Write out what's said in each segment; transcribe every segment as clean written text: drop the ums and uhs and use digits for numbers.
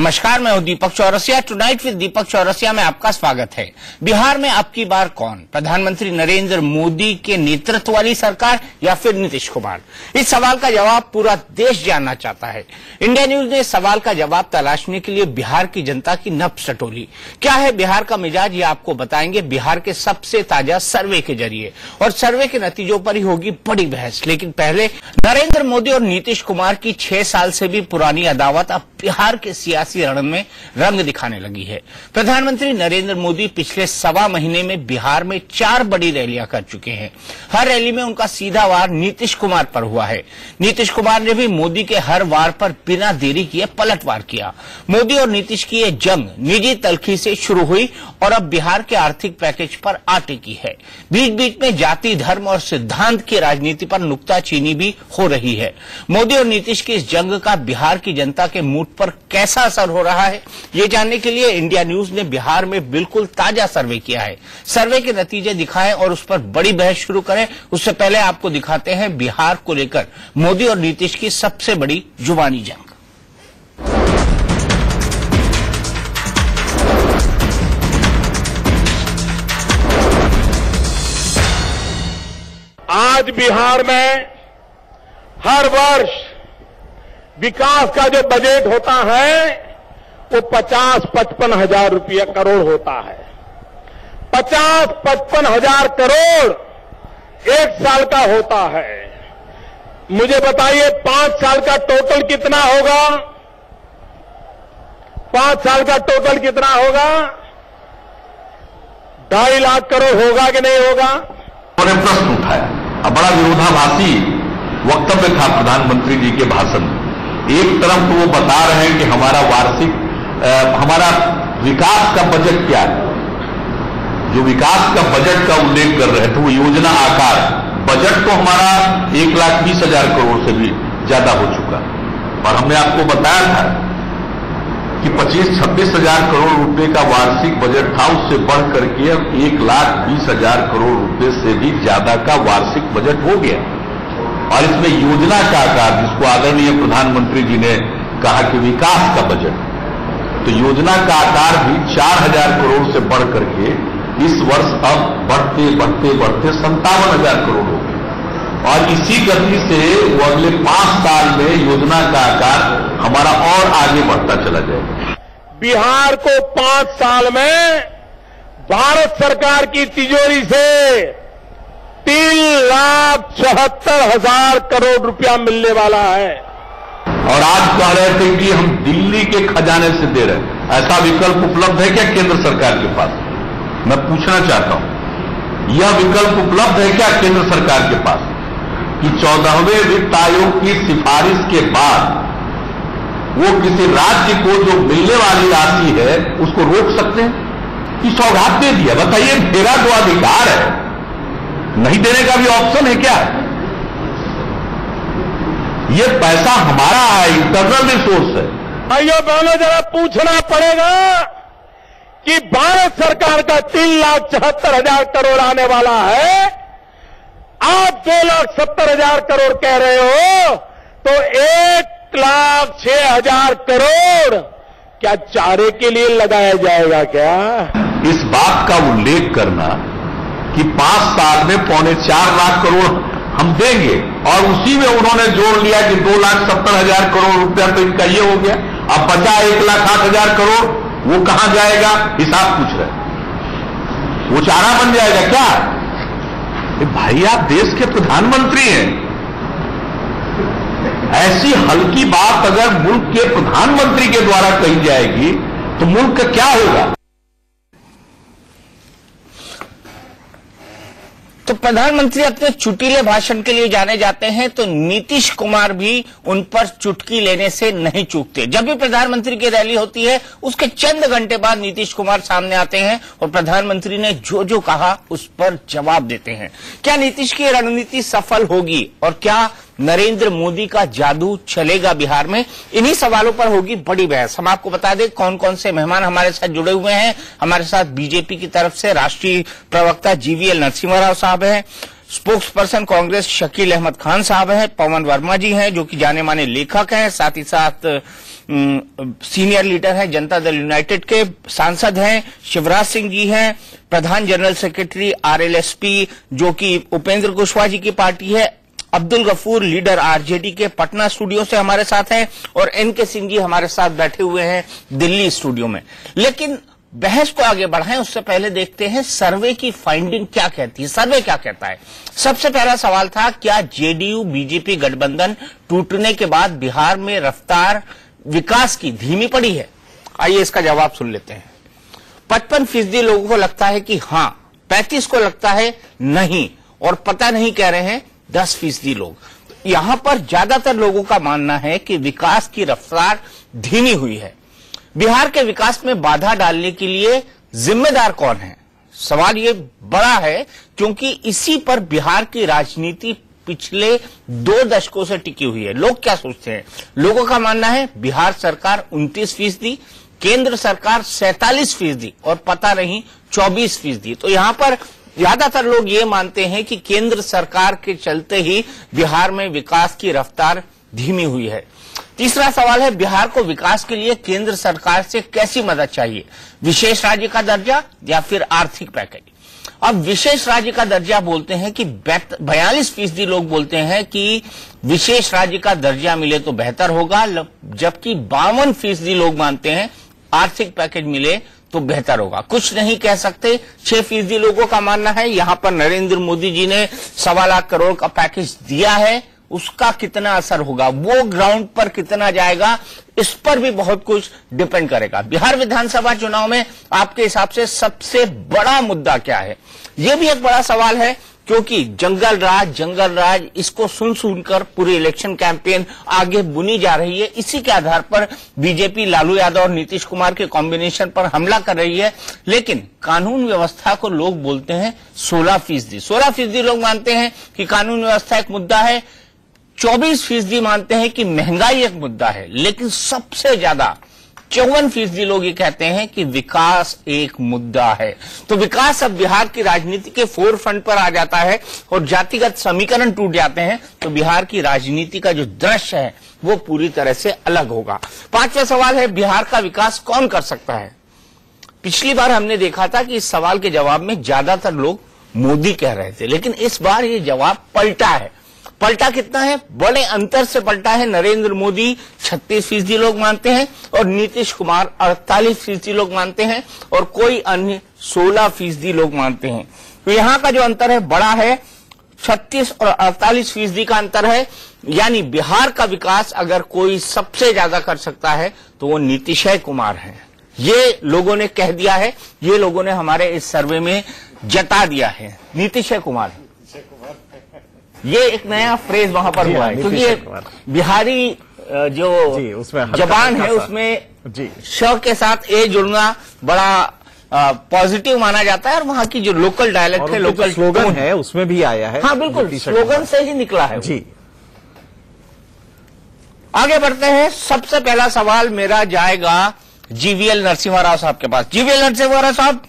नमस्कार, मैं हूं दीपक चौरसिया। टुनाइट विद दीपक चौरसिया में आपका स्वागत है। बिहार में अब की बार कौन? प्रधानमंत्री नरेंद्र मोदी के नेतृत्व वाली सरकार या फिर नीतीश कुमार? इस सवाल का जवाब पूरा देश जानना चाहता है। इंडिया न्यूज ने इस सवाल का जवाब तलाशने के लिए बिहार की जनता की नब्ज टटोली। क्या है बिहार का मिजाज, ये आपको बताएंगे बिहार के सबसे ताजा सर्वे के जरिए, और सर्वे के नतीजों पर ही होगी बड़ी बहस। लेकिन पहले नरेंद्र मोदी और नीतीश कुमार की 6 साल से भी पुरानी अदावत अब बिहार के सियासी रण में रंग दिखाने लगी है। प्रधानमंत्री नरेंद्र मोदी पिछले सवा महीने में बिहार में 4 बड़ी रैलियां कर चुके हैं। हर रैली में उनका सीधा वार नीतीश कुमार पर हुआ है। नीतीश कुमार ने भी मोदी के हर वार पर बिना देरी किए पलटवार किया। मोदी और नीतीश की यह जंग निजी तलखी से शुरू हुई और अब बिहार के आर्थिक पैकेज पर आ टिकी है। बीच बीच में जाति, धर्म और सिद्धांत की राजनीति पर नुक्ताचीनी भी हो रही है। मोदी और नीतीश की इस जंग का बिहार की जनता के मूड पर कैसा असर हो रहा है, ये जानने के लिए इंडिया न्यूज ने बिहार में बिल्कुल ताजा सर्वे किया है। सर्वे के नतीजे दिखाएं और उस पर बड़ी बहस शुरू करें, उससे पहले आपको दिखाते हैं बिहार को लेकर मोदी और नीतीश की सबसे बड़ी जुबानी जंग। आज बिहार में हर वर्ष विकास का जो बजट होता है वो 50-55 हजार रुपया करोड़ होता है। 50-55 हजार करोड़ एक साल का होता है। मुझे बताइए 5 साल का टोटल कितना होगा? 5 साल का टोटल कितना होगा? 2.5 लाख करोड़ होगा कि नहीं होगा? उन्होंने प्रश्न उठाया। अब बड़ा विरोधाभासी वक्तव्य था प्रधानमंत्री जी के भाषण में। एक तरफ तो वो बता रहे हैं कि हमारा वार्षिक हमारा विकास का बजट क्या है, जो विकास का बजट का उल्लेख कर रहे थे वो योजना आकार बजट तो हमारा 1,20,000 करोड़ से भी ज्यादा हो चुका। और हमने आपको बताया था कि 25-26 हजार करोड़ रुपए का वार्षिक बजट था, उससे बढ़ करके अब 1,20,000 करोड़ रुपए से भी ज्यादा का वार्षिक बजट हो गया। और इसमें योजना का आकार, जिसको आदरणीय प्रधानमंत्री जी ने कहा कि विकास का बजट, तो योजना का आकार भी 4,000 करोड़ से बढ़ करके इस वर्ष अब बढ़ते बढ़ते बढ़ते 57,000 करोड़ हो गए। और इसी गति से वो अगले 5 साल में योजना का आकार हमारा और आगे बढ़ता चला जाएगा। बिहार को 5 साल में भारत सरकार की तिजोरी से 3,74,000 करोड़ रुपया मिलने वाला है। और आज कह रहे थे कि हम दिल्ली के खजाने से दे रहे हैं। ऐसा विकल्प उपलब्ध है क्या केंद्र सरकार के पास? मैं पूछना चाहता हूं, यह विकल्प उपलब्ध है क्या केंद्र सरकार के पास कि 14वें वित्त आयोग की सिफारिश के बाद वो किसी राज्य को जो मिलने वाली राशि है उसको रोक सकते हैं? कि सौगात दे दिया। बताइए, मेरा जो अधिकार है, नहीं देने का भी ऑप्शन है क्या? ये पैसा हमारा है, इंटरनल रिसोर्स है। भाइयों बहनों, जरा पूछना पड़ेगा कि भारत सरकार का 3,74,000 करोड़ आने वाला है, आप 2,70,000 करोड़ कह रहे हो, तो 1,06,000 करोड़ क्या चारे के लिए लगाया जाएगा क्या? इस बात का उल्लेख करना कि 5 साल में 4.25 लाख करोड़ हम देंगे, और उसी में उन्होंने जोड़ लिया कि 2,70,000 करोड़ रुपया तो इनका ये हो गया। अब बचा 1,08,000 करोड़, वो कहां जाएगा? हिसाब पूछ रहे। वो चारा बन जाएगा क्या? भाई, आप देश के प्रधानमंत्री हैं। ऐसी हल्की बात अगर मुल्क के प्रधानमंत्री के द्वारा कही जाएगी तो मुल्क का क्या होगा? तो प्रधानमंत्री अपने चुटीले भाषण के लिए जाने जाते हैं, तो नीतीश कुमार भी उन पर चुटकी लेने से नहीं चूकते। जब भी प्रधानमंत्री की रैली होती है, उसके चंद घंटे बाद नीतीश कुमार सामने आते हैं और प्रधानमंत्री ने जो जो कहा उस पर जवाब देते हैं। क्या नीतीश की रणनीति सफल होगी और क्या नरेंद्र मोदी का जादू चलेगा बिहार में? इन्हीं सवालों पर होगी बड़ी बहस। हम आपको बता दें कौन कौन से मेहमान हमारे साथ जुड़े हुए हैं। हमारे साथ बीजेपी की तरफ से राष्ट्रीय प्रवक्ता GVL नरसिम्हा राव साहब हैं, स्पोक्स पर्सन कांग्रेस शकील अहमद खान साहब हैं, पवन वर्मा जी हैं जो कि जाने माने लेखक हैं, साथ ही साथ सीनियर लीडर हैं जनता दल यूनाइटेड के, सांसद हैं शिवराज सिंह जी हैं, प्रधान जनरल सेक्रेटरी आरएलएसपी जो कि उपेंद्र कुशवाहा जी की पार्टी है, अब्दुल गफूर लीडर आरजेडी के पटना स्टूडियो से हमारे साथ हैं, और एनके सिंह जी हमारे साथ बैठे हुए हैं दिल्ली स्टूडियो में। लेकिन बहस को आगे बढ़ाएं उससे पहले देखते हैं सर्वे की फाइंडिंग क्या कहती है, सर्वे क्या कहता है। सबसे पहला सवाल था, क्या जेडीयू बीजेपी गठबंधन टूटने के बाद बिहार में रफ्तार विकास की धीमी पड़ी है? आइए इसका जवाब सुन लेते हैं। 55% लोगों को लगता है कि हां, 35% को लगता है नहीं, और पता नहीं कह रहे हैं 10% लोग। यहां पर ज्यादातर लोगों का मानना है कि विकास की रफ्तार धीमी हुई है। बिहार के विकास में बाधा डालने के लिए जिम्मेदार कौन है? सवाल ये बड़ा है क्योंकि इसी पर बिहार की राजनीति पिछले 2 दशकों से टिकी हुई है। लोग क्या सोचते हैं? लोगों का मानना है बिहार सरकार 29%, केंद्र सरकार 47% और पता नहीं 24%। तो यहां पर ज्यादातर लोग ये मानते हैं कि केंद्र सरकार के चलते ही बिहार में विकास की रफ्तार धीमी हुई है। तीसरा सवाल है, बिहार को विकास के लिए केंद्र सरकार से कैसी मदद चाहिए? विशेष राज्य का दर्जा या फिर आर्थिक पैकेज? अब विशेष राज्य का दर्जा बोलते हैं कि 42% लोग बोलते हैं कि विशेष राज्य का दर्जा मिले तो बेहतर होगा, जबकि 52% लोग मानते हैं आर्थिक पैकेज मिले तो बेहतर होगा। कुछ नहीं कह सकते 6% लोगों का मानना है यहां पर नरेंद्र मोदी जी ने 1.25 लाख करोड़ का पैकेज दिया है, उसका कितना असर होगा, वो ग्राउंड पर कितना जाएगा, इस पर भी बहुत कुछ डिपेंड करेगा। बिहार विधानसभा चुनाव में आपके हिसाब से सबसे बड़ा मुद्दा क्या है? यह भी एक बड़ा सवाल है क्योंकि जंगल राज इसको सुनकर पूरी इलेक्शन कैंपेन आगे बुनी जा रही है। इसी के आधार पर बीजेपी लालू यादव और नीतीश कुमार के कॉम्बिनेशन पर हमला कर रही है। लेकिन कानून व्यवस्था को लोग बोलते हैं 16% लोग मानते हैं कि कानून व्यवस्था एक मुद्दा है, 24% मानते हैं कि महंगाई एक मुद्दा है, लेकिन सबसे ज्यादा 54% लोग ये कहते हैं कि विकास एक मुद्दा है। तो विकास अब बिहार की राजनीति के फोर फ्रंट पर आ जाता है और जातिगत समीकरण टूट जाते हैं तो बिहार की राजनीति का जो दृश्य है वो पूरी तरह से अलग होगा। 5वां सवाल है, बिहार का विकास कौन कर सकता है? पिछली बार हमने देखा था कि इस सवाल के जवाब में ज्यादातर लोग मोदी कह रहे थे, लेकिन इस बार ये जवाब पलटा है। पलटा कितना है? बड़े अंतर से पलटा है। नरेंद्र मोदी 36% लोग मानते हैं और नीतीश कुमार 48% लोग मानते हैं और कोई अन्य 16% लोग मानते हैं। तो यहां का जो अंतर है बड़ा है, 36 और 48% का अंतर है। यानी बिहार का विकास अगर कोई सबसे ज्यादा कर सकता है तो वो नीतीश कुमार है। ये लोगों ने कह दिया है, ये लोगों ने हमारे इस सर्वे में जता दिया है, नीतीश कुमार। ये एक नया फ्रेज वहां पर हुआ है क्योंकि बिहारी जो जबान है उसमें श के साथ ए जुड़ना बड़ा पॉजिटिव माना जाता है और वहां की जो लोकल डायलेक्ट है, लोकल स्लोगन है उसमें भी आया है। हाँ बिल्कुल, स्लोगन से ही निकला है जी। आगे बढ़ते हैं। सबसे पहला सवाल मेरा जाएगा जीवीएल नरसिम्हा राव साहब के पास। जीवीएल नरसिम्हा राव साहब,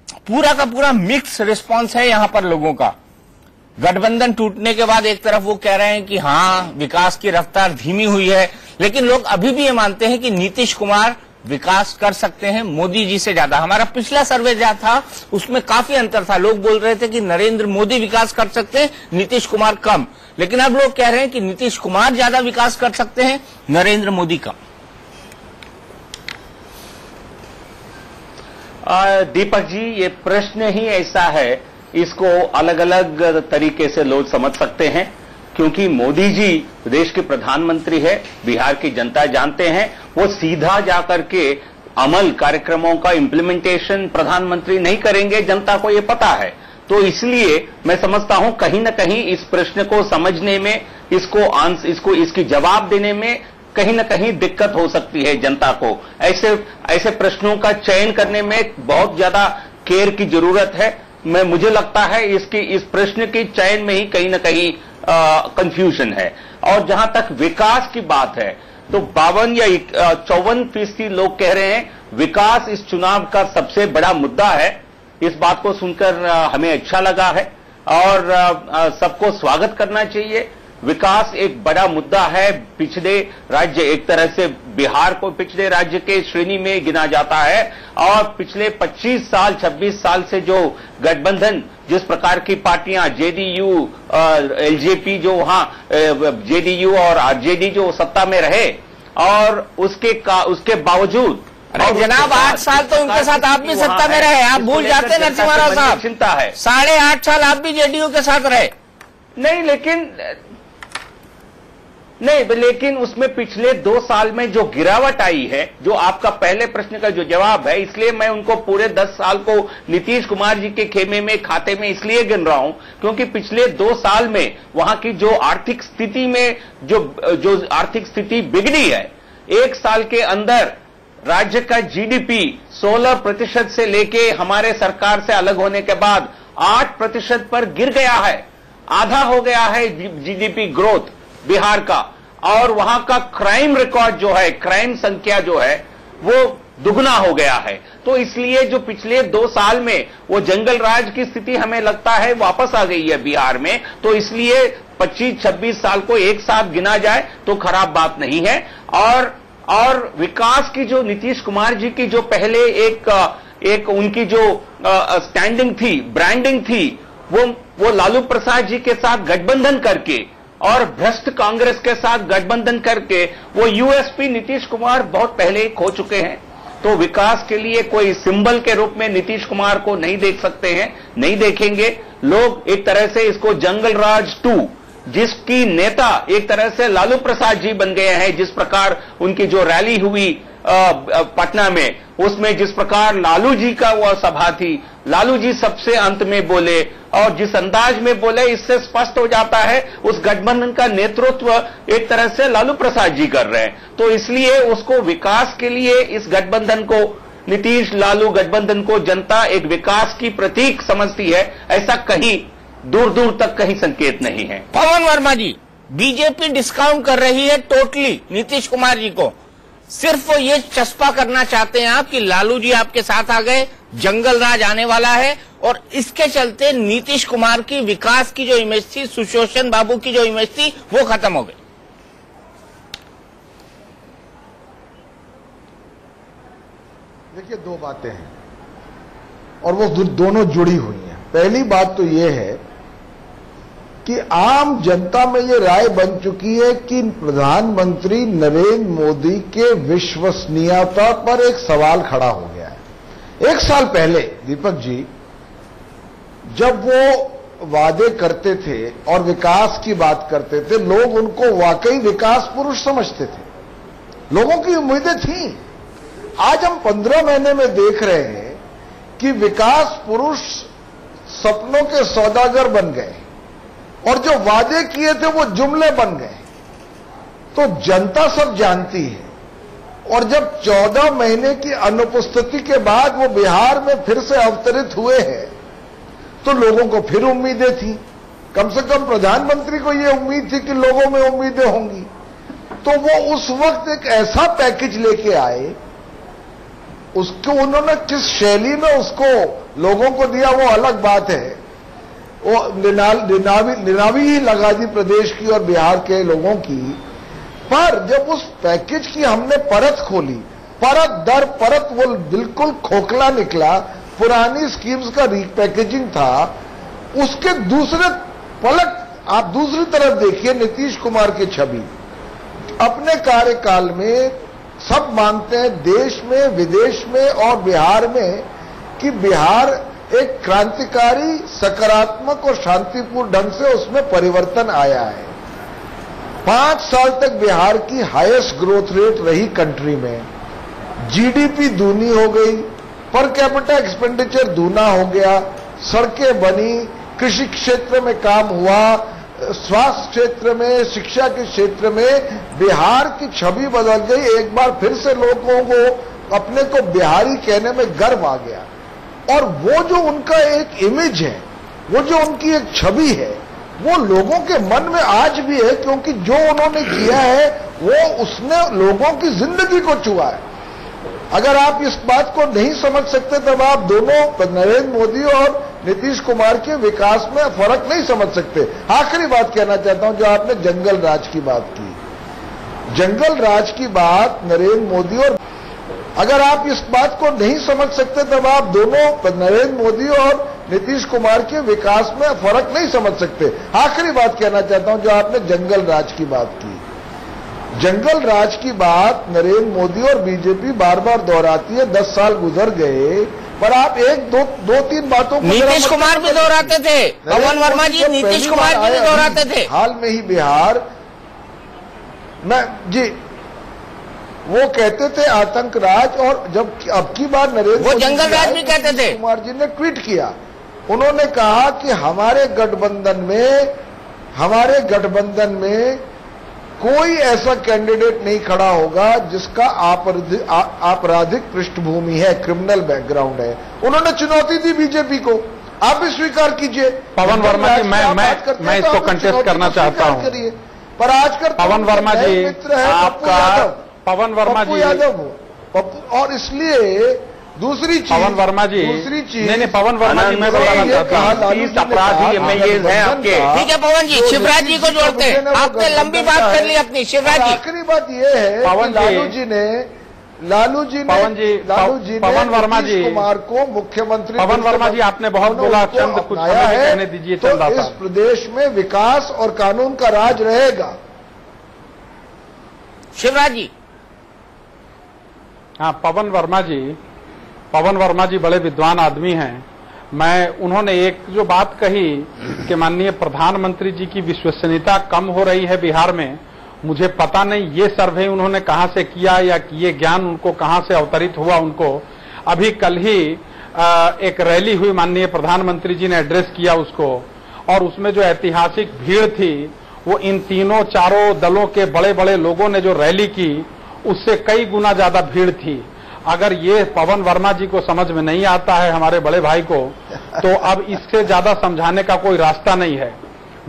पूरा का पूरा मिक्स रिस्पॉन्स है यहां पर लोगों का। गठबंधन टूटने के बाद एक तरफ वो कह रहे हैं कि हां विकास की रफ्तार धीमी हुई है, लेकिन लोग अभी भी ये मानते हैं कि नीतीश कुमार विकास कर सकते हैं मोदी जी से ज्यादा। हमारा पिछला सर्वे जहां था उसमें काफी अंतर था, लोग बोल रहे थे कि नरेंद्र मोदी विकास कर सकते हैं, नीतीश कुमार कम। लेकिन अब लोग कह रहे हैं कि नीतीश कुमार ज्यादा विकास कर सकते हैं, नरेंद्र मोदी कम। दीपक जी, ये प्रश्न ही ऐसा है, इसको अलग अलग तरीके से लोग समझ सकते हैं क्योंकि मोदी जी देश के प्रधानमंत्री है, बिहार की जनता जानते हैं, वो सीधा जाकर के अमल कार्यक्रमों का इम्प्लीमेंटेशन प्रधानमंत्री नहीं करेंगे, जनता को ये पता है। तो इसलिए मैं समझता हूं कहीं न कहीं इस प्रश्न को समझने में, इसकी जवाब देने में कहीं न कहीं दिक्कत हो सकती है जनता को। ऐसे प्रश्नों का चयन करने में बहुत ज्यादा केयर की जरूरत है। मुझे लगता है इस प्रश्न के चयन में ही कहीं न कहीं कंफ्यूजन है। और जहां तक विकास की बात है तो 52 या 54% लोग कह रहे हैं विकास इस चुनाव का सबसे बड़ा मुद्दा है इस बात को सुनकर हमें अच्छा लगा है और सबको स्वागत करना चाहिए। विकास एक बड़ा मुद्दा है। पिछड़े राज्य, एक तरह से बिहार को पिछड़े राज्य के श्रेणी में गिना जाता है और पिछले 25 साल 26 साल से जो गठबंधन, जिस प्रकार की पार्टियां जेडीयू, एलजेपी जो वहां जेडीयू और आरजेडी जो सत्ता में रहे और उसके बावजूद, अरे जनाब 8 साल तो उनके साथ आप भी सत्ता में रहे, आप भूल जाते हैं नरसिम्हा राव साहब। चिंता है 8.5 साल आप भी जेडीयू के साथ रहे। लेकिन उसमें पिछले 2 साल में जो गिरावट आई है, जो आपका पहले प्रश्न का जो जवाब है, इसलिए मैं उनको पूरे 10 साल को नीतीश कुमार जी के खेमे में, खाते में इसलिए गिन रहा हूं क्योंकि पिछले 2 साल में वहां की जो आर्थिक स्थिति में जो आर्थिक स्थिति बिगड़ी है, 1 साल के अंदर राज्य का जीडीपी 16% से लेके हमारे सरकार से अलग होने के बाद 8% पर गिर गया है। आधा हो गया है जीडीपी ग्रोथ बिहार का, और वहां का क्राइम रिकॉर्ड जो है, क्राइम संख्या जो है वो दुगना हो गया है। तो इसलिए जो पिछले 2 साल में वो जंगल राज की स्थिति हमें लगता है वापस आ गई है बिहार में। तो इसलिए 25-26 साल को एक साथ गिना जाए तो खराब बात नहीं है। और विकास की जो नीतीश कुमार जी की जो पहले एक उनकी जो स्टैंडिंग थी, ब्रांडिंग थी, वो लालू प्रसाद जी के साथ गठबंधन करके और भ्रष्ट कांग्रेस के साथ गठबंधन करके वो यूएसपी नीतीश कुमार बहुत पहले ही खो चुके हैं। तो विकास के लिए कोई सिंबल के रूप में नीतीश कुमार को नहीं देख सकते हैं, नहीं देखेंगे लोग। एक तरह से इसको जंगल राज 2, जिसकी नेता एक तरह से लालू प्रसाद जी बन गए हैं, जिस प्रकार उनकी जो रैली हुई पटना में, उसमें जिस प्रकार लालू जी का वह सभा थी, लालू जी सबसे अंत में बोले और जिस अंदाज में बोले, इससे स्पष्ट हो जाता है उस गठबंधन का नेतृत्व एक तरह से लालू प्रसाद जी कर रहे हैं। तो इसलिए उसको विकास के लिए इस गठबंधन को, नीतीश लालू गठबंधन को जनता एक विकास की प्रतीक समझती है, ऐसा कहीं दूर दूर तक कहीं संकेत नहीं है। पवन वर्मा जी, बीजेपी डिस्काउंट कर रही है टोटली नीतीश कुमार जी को, सिर्फ ये चस्पा करना चाहते हैं आप कि लालू जी आपके साथ आ गए, जंगल राज आने वाला है, और इसके चलते नीतीश कुमार की विकास की जो इमेज थी, सुशोषण बाबू की जो इमेज थी, वो खत्म हो गई। देखिए, 2 बातें हैं और वो दोनों जुड़ी हुई हैं। पहली बात तो ये है कि आम जनता में ये राय बन चुकी है कि प्रधानमंत्री नरेंद्र मोदी के विश्वसनीयता पर एक सवाल खड़ा हो गया है। 1 साल पहले दीपक जी, जब वो वादे करते थे और विकास की बात करते थे, लोग उनको वाकई विकास पुरुष समझते थे, लोगों की उम्मीदें थीं। आज हम 15 महीने में देख रहे हैं कि विकास पुरुष सपनों के सौदागर बन गए और जो वादे किए थे वो जुमले बन गए। तो जनता सब जानती है, और जब 14 महीने की अनुपस्थिति के बाद वो बिहार में फिर से अवतरित हुए हैं, तो लोगों को फिर उम्मीदें थी। कम से कम प्रधानमंत्री को ये उम्मीद थी कि लोगों में उम्मीदें होंगी, तो वो उस वक्त एक ऐसा पैकेज लेके आए। उसको उन्होंने किस शैली में उसको लोगों को दिया वो अलग बात है, वो निनावी ही लगा दी प्रदेश की और बिहार के लोगों की। पर जब उस पैकेज की हमने परत खोली, परत दर परत वो बिल्कुल खोखला निकला। पुरानी स्कीम्स का रीपैकेजिंग था। उसके दूसरे पलट आप दूसरी तरफ देखिए नीतीश कुमार की छवि। अपने कार्यकाल में सब मानते हैं, देश में, विदेश में और बिहार में, कि बिहार एक क्रांतिकारी, सकारात्मक और शांतिपूर्ण ढंग से उसमें परिवर्तन आया है। 5 साल तक बिहार की हाईएस्ट ग्रोथ रेट रही कंट्री में। जीडीपी दूनी हो गई, पर कैपिटा एक्सपेंडिचर दूना हो गया, सड़कें बनी, कृषि क्षेत्र में काम हुआ, स्वास्थ्य क्षेत्र में, शिक्षा के क्षेत्र में बिहार की छवि बदल गई। एक बार फिर से लोगों को अपने को बिहारी कहने में गर्व आ गया। और वो जो उनका एक इमेज है, वो जो उनकी एक छवि है, वो लोगों के मन में आज भी है, क्योंकि जो उन्होंने किया है वो उसने लोगों की जिंदगी को छुआ है। अगर आप इस बात को नहीं समझ सकते तब आप दोनों नरेंद्र मोदी और नीतीश कुमार के विकास में फर्क नहीं समझ सकते। आखिरी बात कहना चाहता हूं, जो आपने जंगल राज की बात की, जंगल राज की बात नरेंद्र मोदी और अगर आप इस बात को नहीं समझ सकते तब आप दोनों नरेंद्र मोदी और नीतीश कुमार के विकास में फर्क नहीं समझ सकते। आखिरी बात कहना चाहता हूं, जो आपने जंगल राज की बात की, जंगल राज की बात नरेंद्र मोदी और बीजेपी बार बार दोहराती है। 10 साल गुजर गए, पर आप दो तीन बातों को नीतीश कुमार भी दोहराते थे, पवन वर्मा जी नीतीश कुमार जी भी दोहराते थे। हाल में ही बिहार में जी वो कहते थे आतंक राज, और जब अब की बार नरेंद्र वो जंगल राज भी कहते थे। कुमार जी ने ट्वीट किया, उन्होंने कहा कि हमारे गठबंधन में कोई ऐसा कैंडिडेट नहीं खड़ा होगा जिसका आपराधिक पृष्ठभूमि है, क्रिमिनल बैकग्राउंड है। उन्होंने चुनौती दी बीजेपी को, आप भी स्वीकार कीजिए। पवन वर्मा जी, मैं इसको कंटेस्ट करना चाहता हूं, पर आजकल पवन वर्मा जी आपका पवन वर्मा जी यादव और इसलिए दूसरी चीज, पवन वर्मा जी, नहीं पवन वर्मा जी मैं बताना चाहता हूं, 30 अपराधी एमएलए हैं आपके। ठीक है पवन जी, शिवराज जी को जोड़ते हैं, आपने लंबी बात कर ली अपनी। शिवराज जी, आखिरी बात यह है पवन पवन वर्मा जी कुमार को मुख्यमंत्री, पवन वर्मा जी आपने बहुत बोला, चंद कुछ कहने दीजिए। तो इस प्रदेश में विकास और कानून का राज रहेगा। शिवराज जी, हाँ पवन वर्मा जी बड़े विद्वान आदमी हैं। उन्होंने एक जो बात कही कि माननीय प्रधानमंत्री जी की विश्वसनीयता कम हो रही है बिहार में, मुझे पता नहीं ये सर्वे उन्होंने कहां से किया या ये ज्ञान उनको कहां से अवतरित हुआ उनको। अभी कल ही एक रैली हुई, माननीय प्रधानमंत्री जी ने एड्रेस किया उसको, और उसमें जो ऐतिहासिक भीड़ थी वो इन चारों दलों के बड़े बड़े लोगों ने जो रैली की उससे कई गुना ज्यादा भीड़ थी। अगर ये पवन वर्मा जी को समझ में नहीं आता है, हमारे बड़े भाई को, तो अब इससे ज्यादा समझाने का कोई रास्ता नहीं है।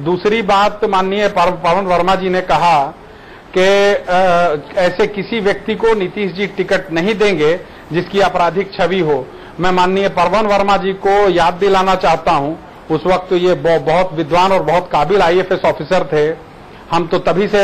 दूसरी बात, माननीय पवन वर्मा जी ने कहा कि ऐसे किसी व्यक्ति को नीतीश जी टिकट नहीं देंगे जिसकी आपराधिक छवि हो। मैं माननीय पवन वर्मा जी को याद दिलाना चाहता हूं, उस वक्त ये बहुत विद्वान और बहुत काबिल IAS ऑफिसर थे, हम तो तभी से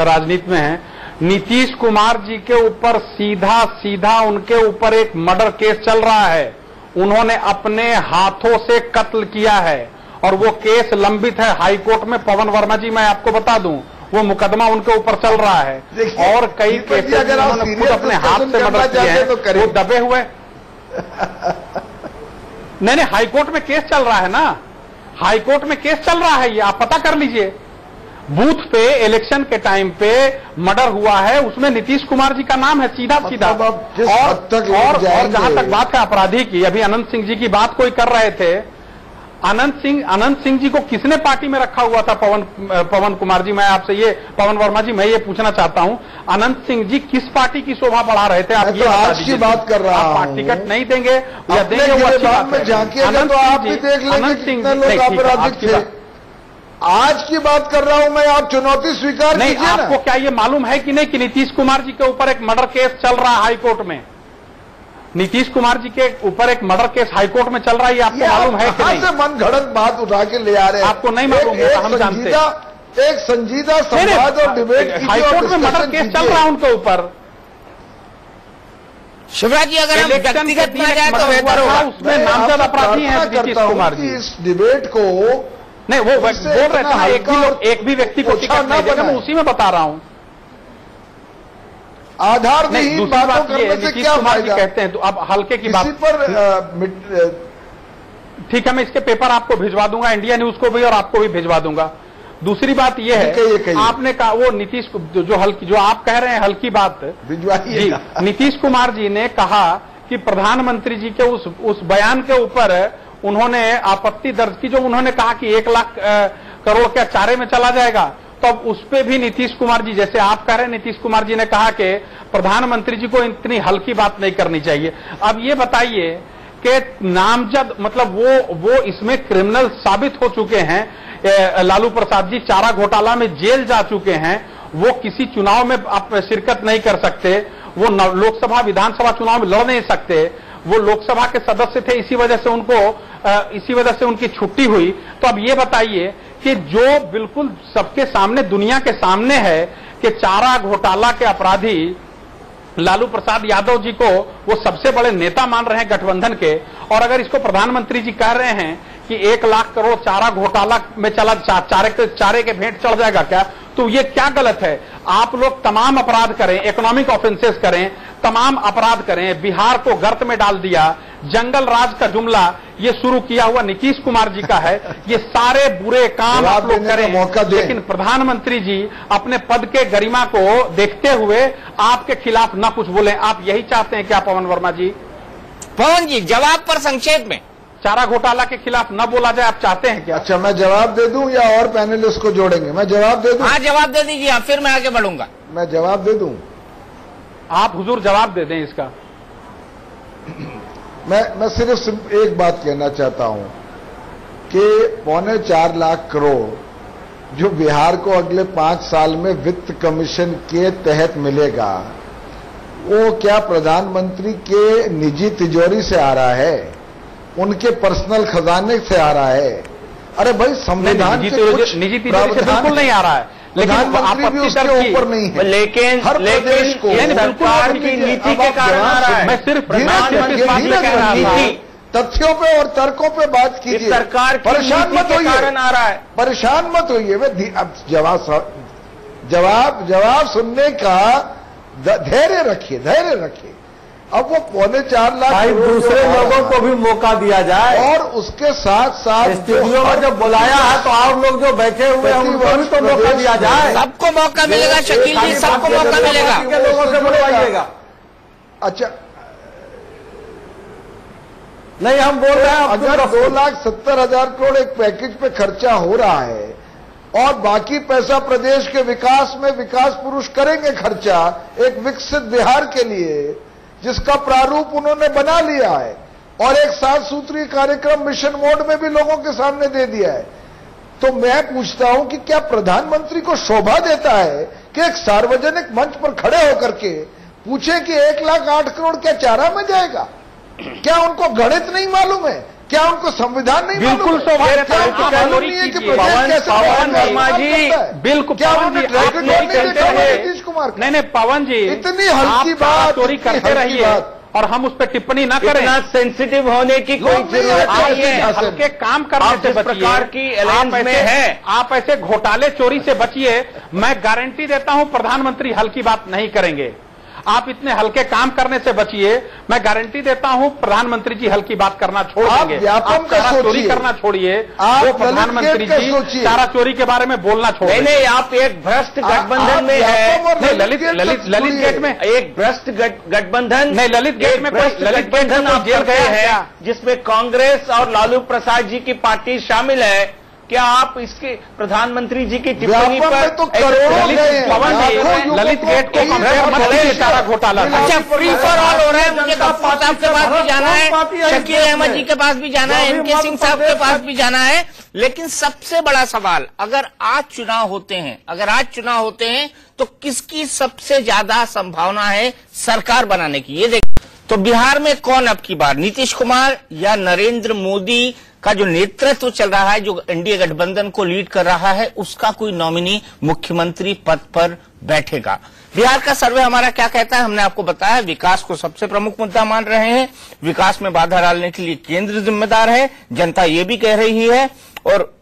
राजनीति में हैं। नीतीश कुमार जी के ऊपर सीधा उनके ऊपर एक मर्डर केस चल रहा है, उन्होंने अपने हाथों से कत्ल किया है और वो केस लंबित है हाईकोर्ट में। पवन वर्मा जी मैं आपको बता दूं, वो मुकदमा उनके ऊपर चल रहा है और कई केसेस उन्होंने खुद अपने हाथ से मर्डर किए हैं, वो दबे हुए। नहीं, हाईकोर्ट में केस चल रहा है ना, हाईकोर्ट में केस चल रहा है, ये आप पता कर लीजिए। बूथ पे इलेक्शन के टाइम पे मर्डर हुआ है, उसमें नीतीश कुमार जी का नाम है सीधा। और जहां तक बात है अपराधी की, अभी अनंत सिंह जी की बात कोई कर रहे थे। अनंत सिंह जी को किसने पार्टी में रखा हुआ था? पवन कुमार जी, मैं आपसे ये, पवन वर्मा जी मैं ये पूछना चाहता हूं, अनंत सिंह जी किस पार्टी की शोभा बढ़ा रहे थे? आप ये आज की बात कर रहा हूं, आप टिकट नहीं देंगे या देंगे वो अच्छी बात है। अनंत सिंह जी, आज की बात कर रहा हूं मैं, आप चुनौती स्वीकार नहीं। आपको क्या ये मालूम है कि नहीं कि नीतीश कुमार जी के ऊपर एक मर्डर केस चल रहा है हाईकोर्ट में? नीतीश कुमार जी के ऊपर एक मर्डर केस हाईकोर्ट में चल रहा है, ये आपको मालूम है कि नहीं? से मन घड़त बात उठा के ले आ रहे हैं, आपको नहीं मालूम है? हम जानते हैं। एक संजीदा संवाद और डिबेट, हाईकोर्ट में मर्डर केस चल रहा है उनके ऊपर। शिवराज जी, अगर हम व्यक्तिगत में जाए तो बेहतर होगा। उसमें नामजद अपराधी हैं नीतीश कुमार जी। इस डिबेट को नहीं, वो बोल रहे थे ना, एक भी व्यक्ति को टिकट नहीं देगा, मैं उसी में बता रहा हूं। आधारविहीन बातों करने से क्या फायदा? कहते हैं तो अब हल्के की बात पर ठीक है, मैं इसके पेपर आपको भिजवा दूंगा, इंडिया न्यूज को भी और आपको भी भिजवा दूंगा। दूसरी बात यह है, आपने कहा वो नीतीश जो हल्की, जो आप कह रहे हैं हल्की बात जी, नीतीश कुमार जी ने कहा कि प्रधानमंत्री जी के उस बयान के ऊपर उन्होंने आपत्ति दर्ज की, जो उन्होंने कहा कि 1 लाख करोड़ क्या चारे में चला जाएगा। तो अब उस पे भी नीतीश कुमार जी, जैसे आप कह रहे हैं, नीतीश कुमार जी ने कहा कि प्रधानमंत्री जी को इतनी हल्की बात नहीं करनी चाहिए। अब ये बताइए कि नामजद, मतलब वो इसमें क्रिमिनल साबित हो चुके हैं। लालू प्रसाद जी चारा घोटाला में जेल जा चुके हैं, वो किसी चुनाव में आप शिरकत नहीं कर सकते। वो लोकसभा विधानसभा चुनाव में लड़ नहीं सकते, वो लोकसभा के सदस्य थे, इसी वजह से उनकी छुट्टी हुई। तो अब ये बताइए कि जो बिल्कुल सबके सामने, दुनिया के सामने है कि चारा घोटाला के अपराधी लालू प्रसाद यादव जी को वो सबसे बड़े नेता मान रहे हैं गठबंधन के, और अगर इसको प्रधानमंत्री जी कह रहे हैं कि 1 लाख करोड़ चारा घोटाला में चला, चारे के भेंट चढ़ जाएगा क्या, तो ये क्या गलत है? आप लोग तमाम अपराध करें, इकोनॉमिक ऑफेंसेस करें, तमाम अपराध करें, बिहार को गर्त में डाल दिया, जंगल राज का जुमला ये शुरू किया हुआ नीतीश कुमार जी का है, ये सारे बुरे काम आप लोग करें, लेकिन प्रधानमंत्री जी अपने पद के गरिमा को देखते हुए आपके खिलाफ ना कुछ बोले। आप यही चाहते हैं क्या पवन वर्मा जी? पवन जी, जवाब पर संक्षेप में। चारा घोटाला के खिलाफ न बोला जाए, आप चाहते हैं क्या? अच्छा, मैं जवाब दे दूं या और पैनलिस्ट को जोड़ेंगे? मैं जवाब दे दूं? हाँ, जवाब दे दीजिए, फिर मैं आगे बढ़ूंगा। मैं जवाब दे दूं? आप हुजूर जवाब दे दें इसका। मैं सिर्फ एक बात कहना चाहता हूं कि 4.25 लाख करोड़ जो बिहार को अगले 5 साल में वित्त कमीशन के तहत मिलेगा, वो क्या प्रधानमंत्री के निजी तिजोरी से आ रहा है, उनके पर्सनल खजाने से आ रहा है? अरे भाई, संविधान निजी तिजोरी से बिल्कुल नहीं आ रहा है, लेकिन प्रधानमंत्री भी उसके ऊपर नहीं है। लेकिन हर प्रदेश को सरकार की नीति के कारण आ रहा है। मैं सिर्फ तथ्यों पे और तर्कों पे बात कीजिए। सरकार की परेशान मत होइए, कारण आ रहा है। परेशान मत होइए। अब जवाब सुनने का धैर्य रखिए। अब वो 4.25 लाख भाई, दूसरे लोगों को भी मौका दिया जाए, और उसके साथ साथ स्टूडियो में जब बुलाया है तो आप लोग जो बैठे हुए हैं उनको भी तो मौका दिया जाए। सबको मौका मिलेगा शकील जी, सबको मौका मिलेगा। लोगों से बुलवाइएगा। अच्छा, नहीं, हम बोल रहे हैं अगर 2,70,000 करोड़ एक पैकेज पे खर्चा हो रहा है और बाकी पैसा प्रदेश के विकास में विकास पुरुष करेंगे खर्चा एक विकसित बिहार के लिए, जिसका प्रारूप उन्होंने बना लिया है और एक 7 सूत्रीय कार्यक्रम मिशन मोड में भी लोगों के सामने दे दिया है, तो मैं पूछता हूं कि क्या प्रधानमंत्री को शोभा देता है कि एक सार्वजनिक मंच पर खड़े होकर के पूछे कि 1,08 करोड़ क्या चारा में जाएगा? क्या उनको गणित नहीं मालूम है? क्या उनको संविधान नहीं मालूम? बिल्कुल शोभा देता है। मालूम नहीं है कि प्रदेश कैसे पवन वर्मा जी, बिल्कुल क्या उन्होंने ट्रैक रिकॉर्ड नहीं देखा नीतीश कुमार? नहीं, पवन जी, इतनी हल्की बात चोरी करते रहिए और हम उस पर टिप्पणी ना करें। इतना सेंसिटिव होने की कोई जरूरत नहीं है। हल्के काम करने से बचिए। प्रकार की अलायंस में है, आप ऐसे घोटाले चोरी से बचिए। मैं गारंटी देता हूं प्रधानमंत्री हल्की बात नहीं करेंगे। आप इतने हल्के काम करने से बचिए, मैं गारंटी देता हूं प्रधानमंत्री जी हल्की बात करना छोड़ देंगे। आप चारा चोरी करना छोड़िए, वो प्रधानमंत्री जी चारा चोरी के बारे में बोलना छोड़ देंगे। नहीं, आप एक भ्रष्ट गठबंधन में है। ललित गेट में एक भ्रष्ट गठबंधन, नहीं, ललित गेट में ललित गठबंधन आप जेल गए हैं, जिसमें कांग्रेस और लालू प्रसाद जी की पार्टी शामिल है। क्या आप इसके प्रधानमंत्री जी की टिप्पणी पर तो करोड़ों ललित गेट को कंपेयर मत करिए चारा घोटाला। अच्छा, फ्री फॉर ऑल हो रहा है। मुझे गफ्फार साहब के पास भी जाना है, शकील अहमद जी के पास भी जाना है, एमके सिंह साहब के पास भी जाना है, लेकिन सबसे बड़ा सवाल, अगर आज चुनाव होते हैं तो किसकी सबसे ज्यादा संभावना है सरकार बनाने की? ये देखिए, तो बिहार में कौन अब की बार, नीतीश कुमार या नरेंद्र मोदी का जो नेतृत्व चल रहा है, जो एनडीए गठबंधन को लीड कर रहा है, उसका कोई नॉमिनी मुख्यमंत्री पद पर बैठेगा? बिहार का सर्वे हमारा क्या कहता है? हमने आपको बताया, विकास को सबसे प्रमुख मुद्दा मान रहे हैं, विकास में बाधा डालने के लिए केंद्र जिम्मेदार है, जनता ये भी कह रही है, और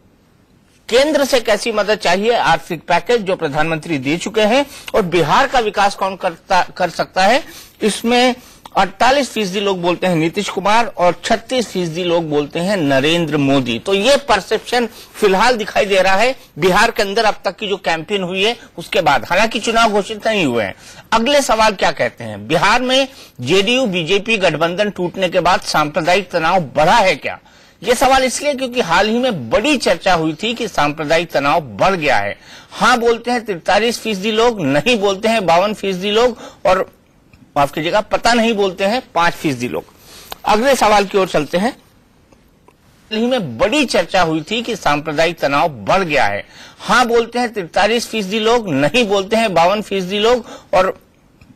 केंद्र से कैसी मदद चाहिए? आर्थिक पैकेज जो प्रधानमंत्री दे चुके हैं, और बिहार का विकास कौन कर सकता है? इसमें 48% लोग बोलते हैं नीतीश कुमार और 36% लोग बोलते हैं नरेंद्र मोदी। तो ये परसेप्शन फिलहाल दिखाई दे रहा है बिहार के अंदर अब तक की जो कैंपेन हुई है उसके बाद। हालांकि चुनाव घोषित नहीं हुए हैं। अगले सवाल क्या कहते हैं, बिहार में जेडीयू बीजेपी गठबंधन टूटने के बाद सांप्रदायिक तनाव बढ़ा है क्या? ये सवाल इसलिए क्योंकि हाल ही में बड़ी चर्चा हुई थी कि सांप्रदायिक तनाव बढ़ गया है। हाँ बोलते हैं 43% लोग, नहीं बोलते हैं 52% लोग, और माफ कीजिएगा पता नहीं बोलते हैं 5% लोग। अगले सवाल की ओर चलते हैं। हाल ही में बड़ी चर्चा हुई थी कि सांप्रदायिक तनाव बढ़ गया है। हाँ बोलते हैं 43% लोग, नहीं बोलते हैं 52% लोग, और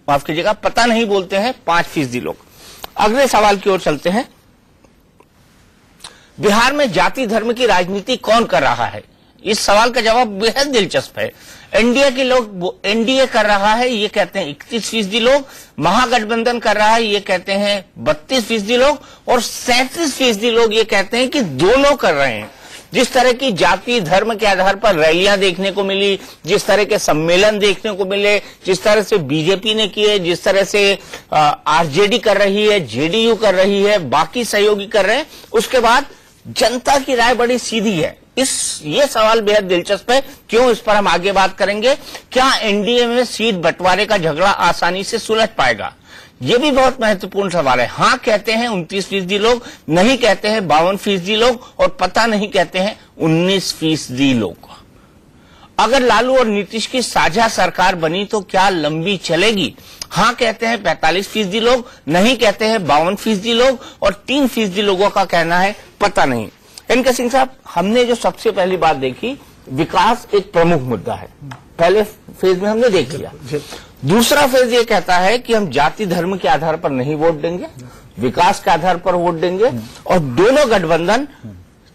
माफ कीजिएगा, पता नहीं बोलते हैं 5% लोग। अगले सवाल की ओर चलते हैं। बिहार में जाति धर्म की राजनीति कौन कर रहा है? इस सवाल का जवाब बेहद दिलचस्प है। एनडीए कर रहा है, ये कहते हैं 31% लोग। महागठबंधन कर रहा है, ये कहते हैं 32% लोग। और 37% लोग ये कहते हैं कि दोनों कर रहे हैं। जिस तरह की जाति धर्म के आधार पर रैलियां देखने को मिली, जिस तरह के सम्मेलन देखने को मिले, जिस तरह से बीजेपी ने किए, जिस तरह से आरजेडी कर रही है, जेडीयू कर रही है, बाकी सहयोगी कर रहे हैं, उसके बाद जनता की राय बड़ी सीधी है। ये सवाल बेहद दिलचस्प है। क्यों? इस पर हम आगे बात करेंगे। क्या एनडीए में सीट बंटवारे का झगड़ा आसानी से सुलझ पाएगा? ये भी बहुत महत्वपूर्ण सवाल है। हाँ कहते हैं 29% लोग, नहीं कहते हैं 52% लोग, और पता नहीं कहते हैं 19% लोग। अगर लालू और नीतीश की साझा सरकार बनी तो क्या लंबी चलेगी? हाँ कहते हैं 45% लोग, नहीं कहते हैं 52% लोग, और 3% लोगों का कहना है पता नहीं। इनके सिंह साहब, हमने जो सबसे पहली बात देखी, विकास एक प्रमुख मुद्दा है। पहले फेज में हमने देख लिया। दूसरा फेज ये कहता है कि हम जाति धर्म के आधार पर नहीं वोट देंगे, विकास के आधार पर वोट देंगे, और दोनों गठबंधन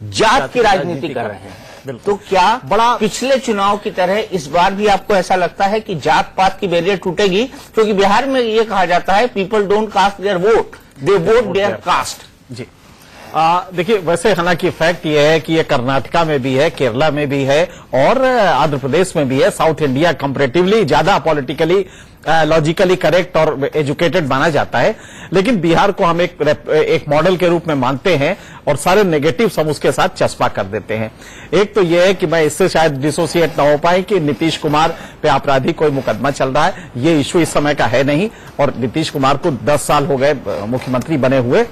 जात की राजनीति कर रहे हैं। तो क्या बड़ा पिछले चुनाव की तरह इस बार भी आपको ऐसा लगता है कि जात पात की बैरियर टूटेगी? क्योंकि बिहार में ये कहा जाता है people don't cast their vote, they vote their caste. जी देखिए, वैसे हालांकि फैक्ट ये है कि ये कर्नाटका में भी है, केरला में भी है, और आंध्र प्रदेश में भी है। साउथ इंडिया कंपैरेटिवली ज्यादा पॉलिटिकली लॉजिकली करेक्ट और एजुकेटेड माना जाता है, लेकिन बिहार को हम एक मॉडल के रूप में मानते हैं और सारे नेगेटिव्स हम उसके साथ चस्पा कर देते हैं। एक तो यह है कि मैं इससे शायद डिसोसिएट ना हो पाए कि नीतीश कुमार पे आपराधिक कोई मुकदमा चल रहा है, ये इश्यू इस समय का है नहीं, और नीतीश कुमार को 10 साल हो गए मुख्यमंत्री बने हुए,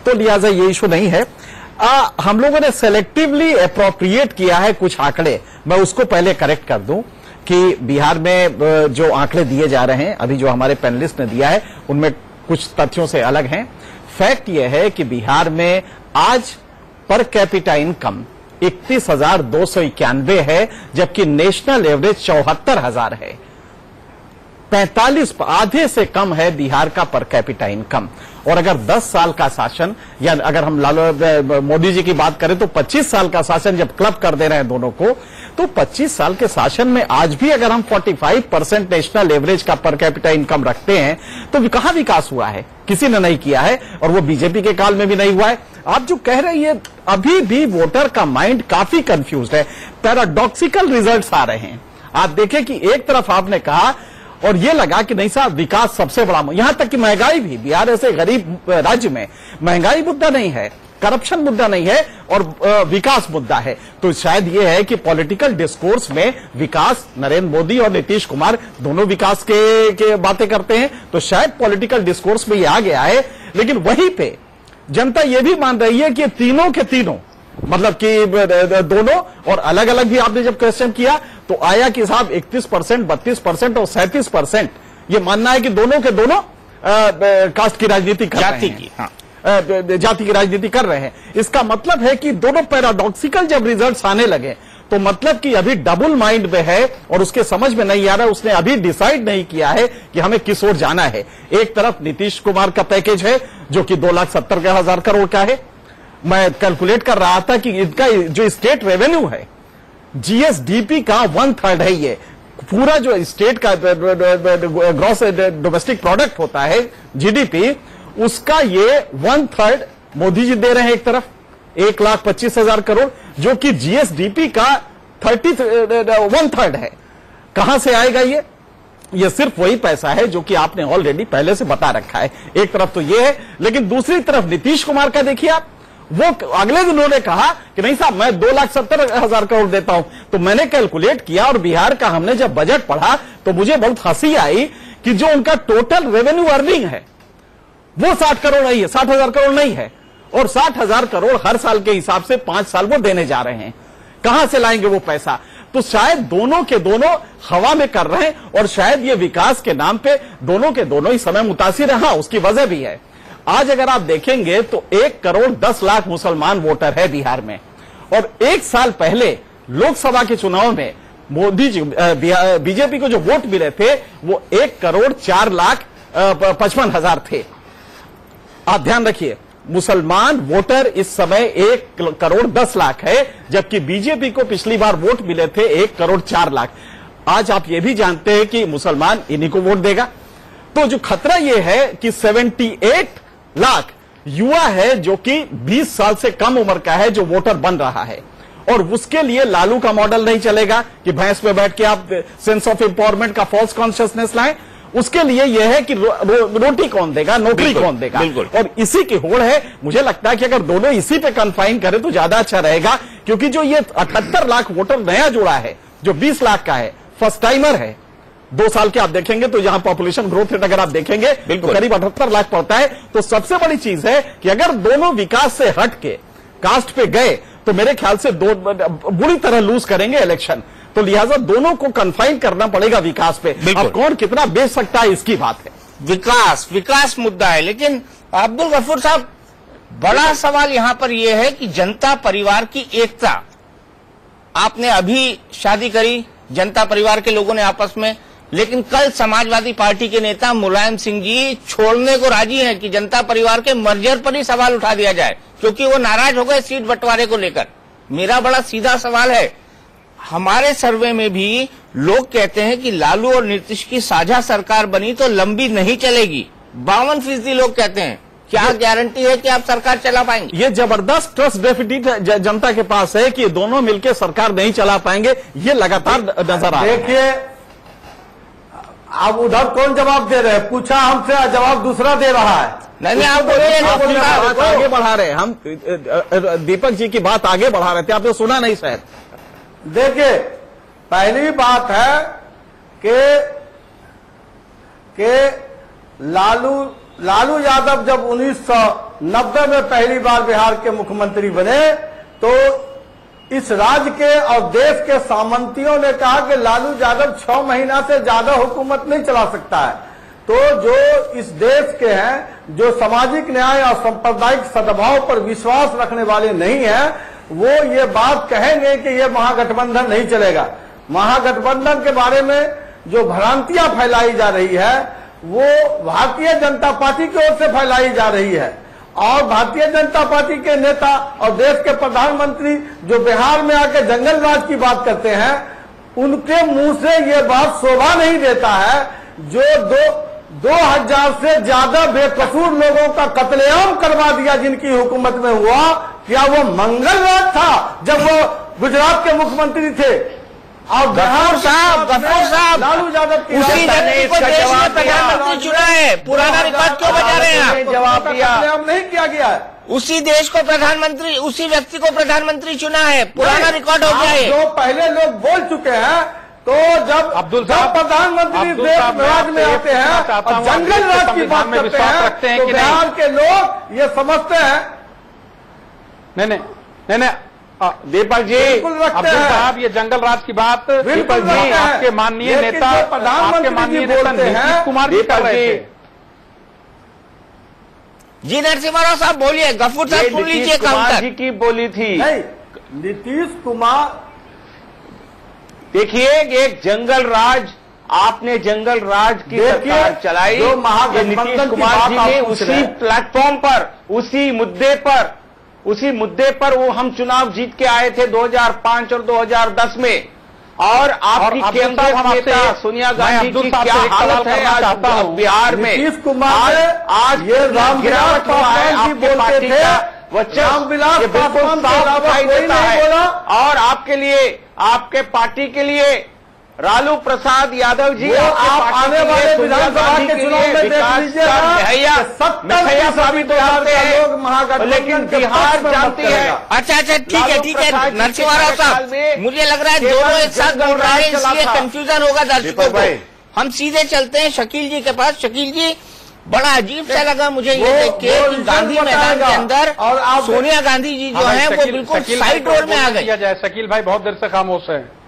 तो लिहाजा ये इशू नहीं है। हम लोगों ने सेलेक्टिवली अप्रोप्रिएट किया है कुछ आंकड़े। मैं उसको पहले करेक्ट कर दूं कि बिहार में जो आंकड़े दिए जा रहे हैं, अभी जो हमारे पैनलिस्ट ने दिया है, उनमें कुछ तथ्यों से अलग हैं। फैक्ट यह है कि बिहार में आज पर कैपिटा इनकम 31,291 है, जबकि नेशनल एवरेज 74,000 है। 45 आधे से कम है बिहार का पर कैपिटा इनकम। और अगर 10 साल का शासन, या अगर हम मोदी जी की बात करें तो 25 साल का शासन जब क्लब कर दे रहे हैं दोनों को, तो 25 साल के शासन में आज भी अगर हम 45% नेशनल एवरेज का पर कैपिटा इनकम रखते हैं, तो कहां विकास हुआ है? किसी ने नहीं किया है, और वो बीजेपी के काल में भी नहीं हुआ है। आप जो कह रहे हैं, अभी भी वोटर का माइंड काफी कंफ्यूज्ड है। पैराडॉक्सिकल रिजल्ट्स आ रहे हैं। आप देखें कि एक तरफ आपने कहा और ये लगा कि नहीं साहब विकास सबसे बड़ा, यहां तक कि महंगाई भी, बिहार ऐसे गरीब राज्य में महंगाई मुद्दा नहीं है, करप्शन मुद्दा नहीं है, और विकास मुद्दा है। तो शायद ये है कि पॉलिटिकल डिस्कोर्स में विकास, नरेंद्र मोदी और नीतीश कुमार दोनों विकास के बातें करते हैं, तो शायद पॉलिटिकल डिस्कोर्स में ये आ गया है। लेकिन वहीं पे जनता ये भी मान रही है कि तीनों के तीनों, मतलब कि दोनों, और अलग अलग भी आपने जब क्वेश्चन किया तो आया कि साहब 31%, 32% और 37% ये मानना है कि दोनों के दोनों कास्ट की राजनीति कर रहे हैं, जाति की राजनीति कर रहे हैं। इसका मतलब है कि दोनों पैराडॉक्सिकल जब रिजल्ट्स आने लगे, तो मतलब कि अभी डबल माइंड में है और उसके समझ में नहीं आ रहा है, उसने अभी डिसाइड नहीं किया है कि हमें किस ओर जाना है। एक तरफ नीतीश कुमार का पैकेज है जो कि 2,70,000 करोड़ का है। मैं कैलकुलेट कर रहा था कि इनका जो स्टेट रेवेन्यू है, जीएसडीपी का 1/3 है। ये पूरा जो स्टेट का ग्रॉस डोमेस्टिक प्रोडक्ट होता है, जीडीपी, उसका ये 1/3 मोदी जी दे रहे हैं। एक तरफ 1,25,000 करोड़, जो कि जीएसडीपी का 1/3 है। कहां से आएगा ये सिर्फ वही पैसा है जो कि आपने ऑलरेडी पहले से बता रखा है। एक तरफ तो ये है, लेकिन दूसरी तरफ नीतीश कुमार का देखिए आप, वो अगले दिन उन्होंने कहा कि नहीं साहब मैं 2,70,000 करोड़ देता हूं। तो मैंने कैलकुलेट किया और बिहार का हमने जब बजट पढ़ा तो मुझे बहुत हंसी आई कि जो उनका टोटल रेवेन्यू अर्निंग है वो 60 करोड़ नहीं है, 60,000 करोड़ नहीं है, और 60,000 करोड़ हर साल के हिसाब से 5 साल वो देने जा रहे हैं। कहां से लाएंगे वो पैसा? तो शायद दोनों के दोनों हवा में कर रहे हैं, और शायद ये विकास के नाम पे दोनों के दोनों ही समय मुतासिर है। उसकी वजह भी है, आज अगर आप देखेंगे तो 1,10,00,000 मुसलमान वोटर है बिहार में, और 1 साल पहले लोकसभा के चुनाव में मोदी जी बीजेपी को जो वोट मिले थे वो 1,04,55,000 थे। आप ध्यान रखिए, मुसलमान वोटर इस समय 1,10,00,000 है, जबकि बीजेपी को पिछली बार वोट मिले थे 1,04,00,000। आज आप ये भी जानते हैं कि मुसलमान इन्हीं को वोट देगा। तो जो खतरा यह है कि 78 लाख युवा है जो कि 20 साल से कम उम्र का है जो वोटर बन रहा है, और उसके लिए लालू का मॉडल नहीं चलेगा कि भैंस पे बैठ के आप सेंस ऑफ एम्पावरमेंट का फॉल्स कॉन्शियसनेस लाएं। उसके लिए यह है कि रोटी कौन देगा, नौकरी कौन देगा, और इसी की होड़ है। मुझे लगता है कि अगर दोनों इसी पे कन्फाइन करें तो ज्यादा अच्छा रहेगा, क्योंकि जो ये 78 लाख वोटर नया जुड़ा है, जो 20 लाख का है, फर्स्ट टाइमर है। 2 साल के आप देखेंगे तो यहां पॉपुलेशन ग्रोथ रेट अगर आप देखेंगे तो करीब 78 लाख पड़ता है। तो सबसे बड़ी चीज है कि अगर दोनों विकास से हट के कास्ट पे गए तो मेरे ख्याल से बुरी तरह लूज करेंगे इलेक्शन। तो लिहाजा दोनों को कन्फाइन करना पड़ेगा विकास पे। अब कौन कितना बेच सकता है इसकी बात है। विकास मुद्दा है। लेकिन अब्दुल गफूर साहब, बड़ा सवाल यहां पर यह है कि जनता परिवार की एकता, आपने अभी शादी करी जनता परिवार के लोगों ने आपस में, लेकिन कल समाजवादी पार्टी के नेता मुलायम सिंह जी छोड़ने को राजी हैं कि जनता परिवार के मर्जर पर ही सवाल उठा दिया जाए, क्योंकि वो नाराज हो गए सीट बंटवारे को लेकर। मेरा बड़ा सीधा सवाल है, हमारे सर्वे में भी लोग कहते हैं कि लालू और नीतीश की साझा सरकार बनी तो लंबी नहीं चलेगी। 52% लोग कहते हैं। क्या गारंटी है कि आप सरकार चला पाएंगे? ये जबरदस्त ट्रस्ट डेफिसिट जनता के पास है कि दोनों मिलकर सरकार नहीं चला पाएंगे, ये लगातार नजर आ रहा है। देखिए, अब उधर कौन जवाब दे रहे हैं? पूछा हमसे, जवाब दूसरा दे रहा है। नहीं, आप बोलिए, बात आगे बढ़ा रहे, हम दीपक जी की बात आगे बढ़ा रहे थे, आपने सुना नहीं शायद। देखिए, पहली बात है कि लालू यादव जब 1990 में पहली बार बिहार के मुख्यमंत्री बने तो इस राज्य के और देश के सामंतियों ने कहा कि लालू यादव 6 महीना से ज्यादा हुकूमत नहीं चला सकता है। तो जो इस देश के हैं, जो सामाजिक न्याय और सांप्रदायिक सद्भाव पर विश्वास रखने वाले नहीं हैं, वो ये बात कहेंगे कि ये महागठबंधन नहीं चलेगा। महागठबंधन के बारे में जो भ्रांतियां फैलाई जा रही है वो भारतीय जनता पार्टी की ओर से फैलाई जा रही है, और भारतीय जनता पार्टी के नेता और देश के प्रधानमंत्री जो बिहार में आके जंगल राज की बात करते हैं, उनके मुंह से ये बात शोभा नहीं देता है। जो 2000 से ज्यादा बेकसूर लोगों का कत्लेआम करवा दिया जिनकी हुकूमत में हुआ, क्या वो मंगल राज था जब वो गुजरात के मुख्यमंत्री थे? और गफूर साहब लालू यादव की उसी व्यक्ति को देश में प्रधानमंत्री चुना है, पुराना रिकॉर्ड क्यों बजा रहे हैं आप? जवाब दिया नहीं किया गया है। उसी देश को प्रधानमंत्री, उसी व्यक्ति को प्रधानमंत्री चुना है, पुराना रिकॉर्ड हो गया है। जो पहले लोग बोल चुके हैं, तो जब प्रधानमंत्री देश राज में आते हैं और जंगल राज की बात करते हैं तो बिहार के लोग ये समझते हैं। नहीं, दीपक जी, अब्दुल साहब, ये जंगल राज की बात दीपक जी आपके माननीय नेता, आपके माननीय नेता नीतीश कुमार जी कर रहे थे। जी नरसिम्हा राव साहब बोलिए, गफूर साहब सुन लीजिए। काउंटर जी की बोली थी। नहीं, नीतीश कुमार, देखिए, एक जंगल राज, आपने जंगल राज की सरकार चलाई, जो महागठबंधन नीतीश कुमार जी ने उसी प्लेटफॉर्म पर, उसी मुद्दे पर वो हम चुनाव जीत के आए थे 2005 और 2010 में। और आपकी केंद्रीय नेता सोनिया गांधी की क्या हालत है आज बिहार में? नीतीश कुमार आज ये गिरावट हुआ है आपके पार्टी का रामविलास पासवान साफ दिखाई देता है। और आपके लिए, आपके पार्टी के लिए लालू प्रसाद यादव जी, आप आने वाले विधानसभा के चुनाव में देख लीजिएगा, 70% साबित हो जाते हैं, लेकिन बिहार जानती है। अच्छा, ठीक है नरसिम्हा राव साहब, मुझे लग रहा है दोनों एक साथ बोल रहे हैं, इसलिए कंफ्यूजन होगा दर्शकों को। हम सीधे चलते हैं शकील जी के पास। शकील जी, बड़ा अजीब सा लगा मुझे ये देख के कि गांधी मैदान के अंदर और सोनिया गांधी जी जो है वो बिल्कुल साइड रोड में आ गए। शकील भाई बहुत देर से खामोश है।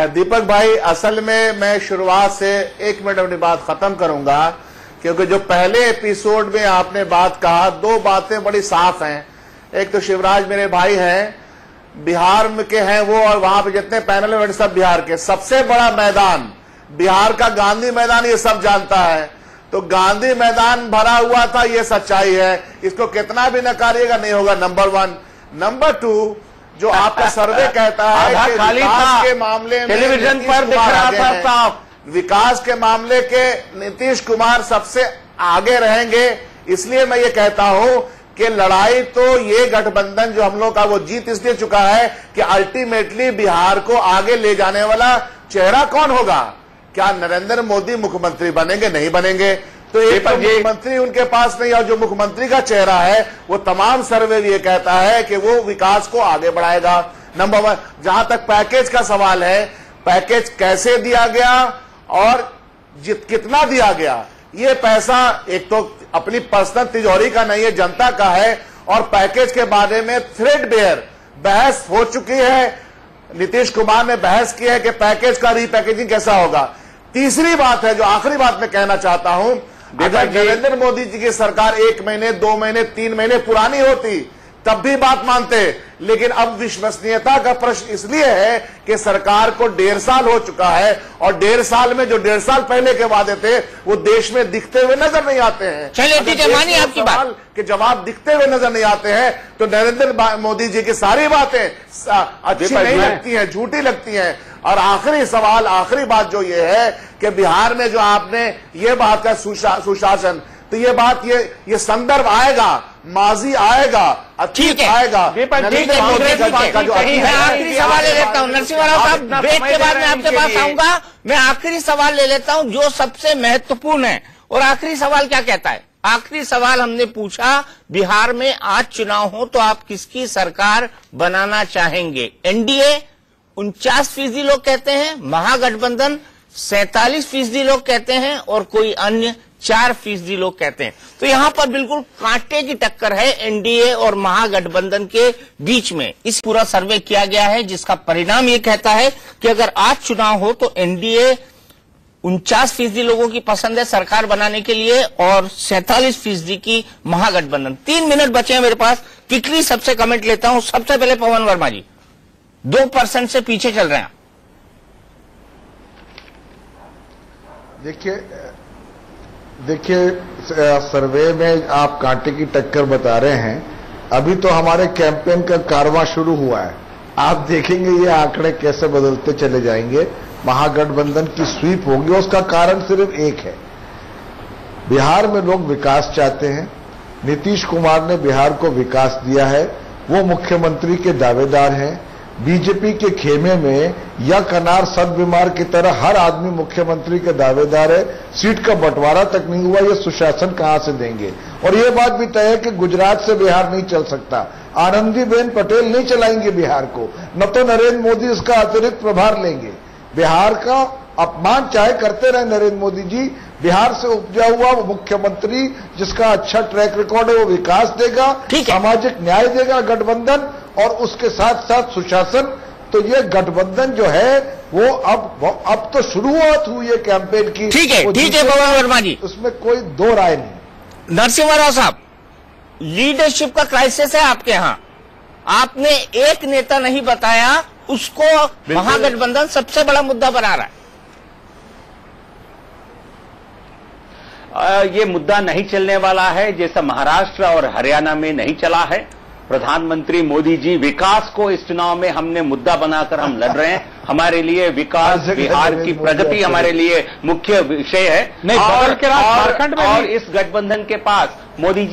दीपक भाई, असल में मैं शुरुआत से 1 मिनट अपनी बात खत्म करूंगा, क्योंकि जो पहले एपिसोड में आपने बात कहा, 2 बातें बड़ी साफ हैं एक तो शिवराज मेरे भाई हैं, बिहार में के हैं वो, और वहां पे जितने पैनल में सब बिहार के। सबसे बड़ा मैदान बिहार का गांधी मैदान, ये सब जानता है। तो गांधी मैदान भरा हुआ था, ये सच्चाई है, इसको कितना भी नकारिएगा नहीं होगा। नंबर 1। नंबर 2, जो आपका सर्वे कहता है कि विकास के मामले में टेलीविजन पर दिख रहा था साहब, विकास के मामले के नीतीश कुमार सबसे आगे रहेंगे। इसलिए मैं ये कहता हूं कि लड़ाई तो ये गठबंधन जो हम लोग का वो जीत इसलिए चुका है कि अल्टीमेटली बिहार को आगे ले जाने वाला चेहरा कौन होगा? क्या नरेंद्र मोदी मुख्यमंत्री बनेंगे? नहीं बनेंगे। तो एक मुख्यमंत्री उनके पास नहीं, और जो मुख्यमंत्री का चेहरा है वो तमाम सर्वे ये कहता है कि वो विकास को आगे बढ़ाएगा। नंबर 1। जहां तक पैकेज का सवाल है, पैकेज कैसे दिया गया और कितना दिया गया, ये पैसा एक तो अपनी पर्सनल तिजोरी का नहीं है, जनता का है। और पैकेज के बारे में थ्रेडबेयर बहस हो चुकी है, नीतीश कुमार ने बहस की है कि पैकेज का रीपैकेजिंग कैसा होगा। तीसरी बात है, जो आखिरी बात मैं कहना चाहता हूं, अगर नरेंद्र मोदी जी की सरकार 1 महीने 2 महीने 3 महीने पुरानी होती तब भी बात मानते, लेकिन अब विश्वसनीयता का प्रश्न इसलिए है कि सरकार को 1.5 साल हो चुका है, और 1.5 साल में जो 1.5 साल पहले के वादे थे वो देश में दिखते हुए नजर नहीं आते हैं। चलिए ठीक है, मानिए आपकी बात के जवाब दिखते हुए नजर नहीं आते हैं, तो नरेंद्र मोदी जी की सारी बातें अच्छी नहीं लगती हैं, झूठी लगती हैं। और आखिरी सवाल, आखिरी बात जो ये है कि बिहार में जो आपने ये बात का सुशासन, तो ये बात ये संदर्भ आएगा, माजी आएगा, अतीत आएगा। नरेंद्र मोदी का जो मैं आखिरी सवाल ले लेता हूँ नरसिम्हा राव साहब, ब्रेक के बाद मैं आपके पास आऊंगा। मैं आखिरी सवाल ले लेता हूँ जो सबसे महत्वपूर्ण है। और आखिरी सवाल क्या कहता है? आखिरी सवाल हमने पूछा, बिहार में आज चुनाव हो तो आप किसकी सरकार बनाना चाहेंगे? एनडीए 49% लोग कहते हैं, महागठबंधन 47% लोग कहते हैं, और कोई अन्य 4% लोग कहते हैं। तो यहां पर बिल्कुल कांटे की टक्कर है एनडीए और महागठबंधन के बीच में। इस पूरा सर्वे किया गया है जिसका परिणाम ये कहता है कि अगर आज चुनाव हो तो एनडीए 49% लोगों की पसंद है सरकार बनाने के लिए, और 47% की महागठबंधन। 3 मिनट बचे हैं मेरे पास, क्विकली सबसे कमेंट लेता हूं। सबसे पहले पवन वर्मा जी, 2% से पीछे चल रहे हैं। देखिए सर्वे में आप कांटे की टक्कर बता रहे हैं, अभी तो हमारे कैंपेन का कारवां शुरू हुआ है। आप देखेंगे ये आंकड़े कैसे बदलते चले जाएंगे। महागठबंधन की स्वीप होगी, उसका कारण सिर्फ एक है, बिहार में लोग विकास चाहते हैं। नीतीश कुमार ने बिहार को विकास दिया है, वो मुख्यमंत्री के दावेदार हैं। बीजेपी के खेमे में या कनार सद बीमार की तरह हर आदमी मुख्यमंत्री के दावेदार है। सीट का बंटवारा तक नहीं हुआ, ये सुशासन कहां से देंगे? और ये बात भी तय है कि गुजरात से बिहार नहीं चल सकता, आनंदीबेन पटेल नहीं चलाएंगे बिहार को, न तो नरेंद्र मोदी इसका अतिरिक्त प्रभार लेंगे। बिहार का अपमान चाहे करते रहे नरेंद्र मोदी जी, बिहार से उपजा हुआ वो मुख्यमंत्री जिसका अच्छा ट्रैक रिकॉर्ड है वो विकास देगा, सामाजिक न्याय देगा गठबंधन, और उसके साथ साथ सुशासन। तो ये गठबंधन जो है वो अब तो शुरुआत हुई है कैंपेन की। ठीक है पवन वर्मा जी, उसमें कोई दो राय नहीं। नरसिम्हा राव साहब, लीडरशिप का क्राइसिस है आपके यहां, आपने एक नेता नहीं बताया, उसको महागठबंधन सबसे बड़ा मुद्दा बना रहा है। ये मुद्दा नहीं चलने वाला है, जैसा महाराष्ट्र और हरियाणा में नहीं चला है। प्रधानमंत्री मोदी जी, विकास को इस चुनाव में हमने मुद्दा बनाकर हम लड़ रहे हैं। हमारे लिए विकास, बिहार की प्रगति हमारे लिए मुख्य विषय है। और इस गठबंधन के पास मोदी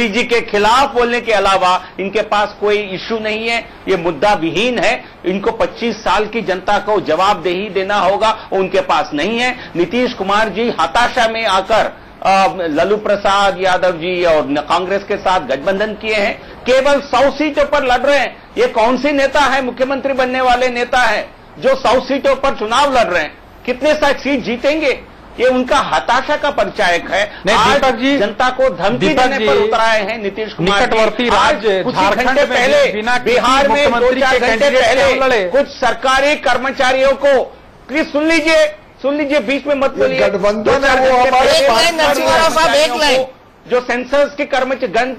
जी के खिलाफ बोलने के अलावा इनके पास कोई इश्यू नहीं है। ये मुद्दा विहीन है। इनको 25 साल की जनता को जवाबदेही देना होगा, उनके पास नहीं है। नीतीश कुमार जी हताशा में आकर लालू प्रसाद यादव जी और कांग्रेस के साथ गठबंधन किए हैं, केवल 100 सीटों पर लड़ रहे हैं। ये कौन सी नेता है, मुख्यमंत्री बनने वाले नेता है जो 100 सीटों पर चुनाव लड़ रहे हैं? कितने सीट जीतेंगे? ये उनका हताशा का परिचायक है। दीपक जी, जनता को धमकी देने पर उतर आए हैं नीतीश कुमार। निकटवर्ती राज्य कुछ घंटे पहले बिहार में 2-4 घंटे पहले कुछ सरकारी कर्मचारियों को, प्लीज सुन लीजिए, बीच में मत बोलिए। गठबंधन है वो हमारे जो सेंसर्स के कर्मचारी,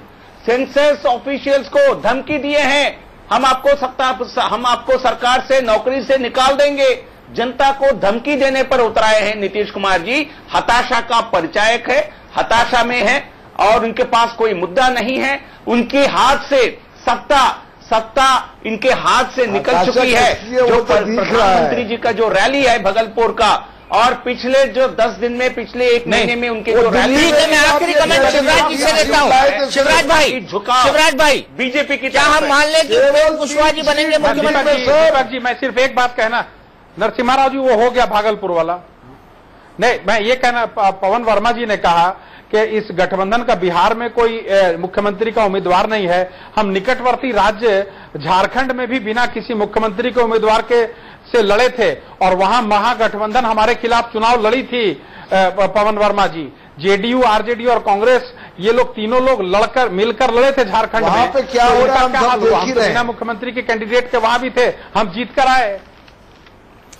सेंसस ऑफिशियल्स को धमकी दिए हैं, हम आपको सरकार से, नौकरी से निकाल देंगे। जनता को धमकी देने पर उतराए हैं नीतीश कुमार जी। हताशा का परिचायक है, हताशा में है और उनके पास कोई मुद्दा नहीं है। उनके हाथ से सत्ता इनके हाथ से निकल चुकी है। जो प्रधानमंत्री जी का जो रैली है भगलपुर का, और पिछले जो 10 दिन में, पिछले 1 महीने में उनके जो रैली है, मैं आखिरी कमेंट शिवराज जी से लेता हूँ। शिवराज भाई, बीजेपी की क्या हम मान लें कि उपेंद्र कुशवाहा जी बनेंगे मुख्यमंत्री? जी मैं सिर्फ एक बात कहना, नरसिम्हा राव जी वो हो गया भागलपुर वाला। नहीं, मैं ये कहना, पवन वर्मा जी ने कहा कि इस गठबंधन का बिहार में कोई मुख्यमंत्री का उम्मीदवार नहीं है। हम निकटवर्ती राज्य झारखंड में भी बिना किसी मुख्यमंत्री के उम्मीदवार के से लड़े थे और वहां महागठबंधन हमारे खिलाफ चुनाव लड़ी थी। पवन वर्मा जी, जेडीयू, आरजेडी और कांग्रेस, ये लोग तीनों लोग लड़कर मिलकर लड़े थे झारखंड में। वहां पे क्या हो रहा है हम देख ही रहे हैं। बिना मुख्यमंत्री के कैंडिडेट के वहां भी थे, हम जीत कर आए।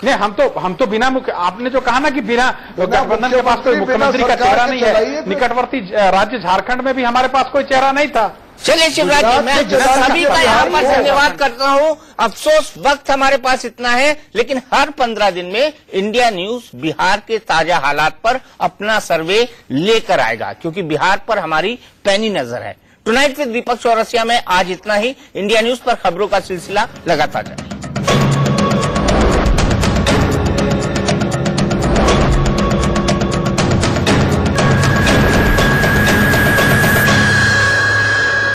नहीं, हम तो बिना मुख्य, आपने जो कहा ना कि बिना गठबंधन के पास कोई मुख्यमंत्री का चेहरा नहीं है, निकटवर्ती राज्य झारखंड में भी हमारे पास कोई चेहरा नहीं था। चलिए शिवराज जी, मैं सभी का यहाँ पर धन्यवाद करता हूँ। अफसोस वक्त हमारे पास इतना है, लेकिन हर 15 दिन में इंडिया न्यूज बिहार के ताजा हालात पर अपना सर्वे लेकर आएगा, क्योंकि बिहार पर हमारी पैनी नजर है। टुनाइट विद दीपक चौरसिया में आज इतना ही। इंडिया न्यूज पर खबरों का सिलसिला लगातार जारी।